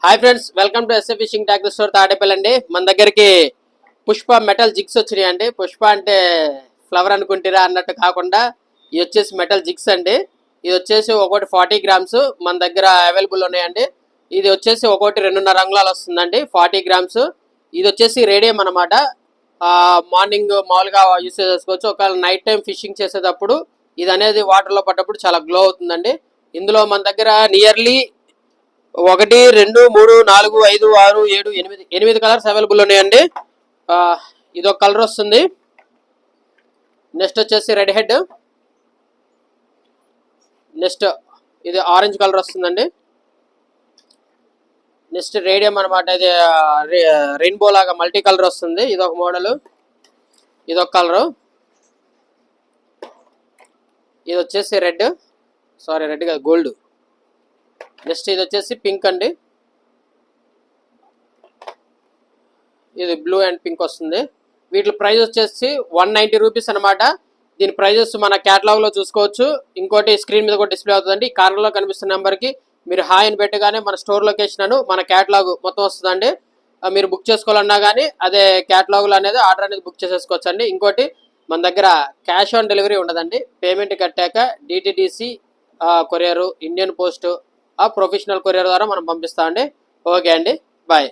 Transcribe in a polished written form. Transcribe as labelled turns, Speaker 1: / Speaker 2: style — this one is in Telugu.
Speaker 1: Hi friends, welcome to SA fishing tackles store Tadepalli అండి. మన దగ్గరికి పుష్ప మెటల్ జిగ్స్ వచ్చినాయి అండి. పుష్ప అంటే ఫ్లవర్ అనుకుంటారా అన్నట్టు కాకుండా ఇది వచ్చేసి మెటల్ జిగ్స్ అండి. ఇది వచ్చేసి ఒకటి 40 గ్రామ్స్ మన దగ్గర అవైలబుల్ ఉన్నాయండి. ఇది వచ్చేసి ఒకటి 2.5 అంగుళాలు వస్తుందండి, 40 గ్రామ్స్. ఇది వచ్చేసి రేడియం అనమాట. మార్నింగ్ మామూలుగా యూస్ చేసుకోవచ్చు. ఒకవేళ నైట్ టైం ఫిషింగ్ చేసేటప్పుడు ఇది అనేది వాటర్లో పడ్డప్పుడు చాలా గ్లో అవుతుందండి. ఇందులో మన దగ్గర నియర్లీ 1, 2, 3, 4, 5, 6, 7, 8 కలర్స్ అవైలబుల్ ఉన్నాయండి. ఇది ఒక కలర్ వస్తుంది. నెక్స్ట్ వచ్చేసి రెడ్ హెడ్. నెక్స్ట్ ఇది ఆరెంజ్ కలర్ వస్తుందండి. నెక్స్ట్ రేడియం అనమాట. ఇది రెయిన్బో లాగా మల్టీ కలర్ వస్తుంది. ఇది ఒక మోడల్, ఇది ఒక కలరు. ఇది వచ్చేసి రెడ్ కాదు, గోల్డ్. నెక్స్ట్ ఇది వచ్చేసి పింక్ అండి. ఇది బ్లూ అండ్ పింక్ వస్తుంది. వీటి ప్రైస్ వచ్చేసి 190 రూపీస్ అనమాట. దీని ప్రైజెస్ మన క్యాటలాగ్ లో చూసుకోవచ్చు. ఇంకోటి స్క్రీన్ మీద కూడా డిస్ప్లే అవుతుందండి. కార్నర్లో కనిపిస్తున్న నెంబర్కి మీరు హాయ్ అని పెట్టగానే మన స్టోర్ లొకేషన్ మన క్యాటలాగ్ మొత్తం వస్తుందండి. మీరు బుక్ చేసుకోవాలన్నా కానీ అదే క్యాటలాగ్లో అనేది ఆర్డర్ అనేది బుక్ చేసేసుకోవచ్చు అండి. ఇంకోటి మన దగ్గర క్యాష్ ఆన్ డెలివరీ ఉండదండి. పేమెంట్ కట్టాక DTDC courier, Indian post, professional courier ద్వారా మనం పంపిస్తామండి. ఓకే అండి, బాయ్.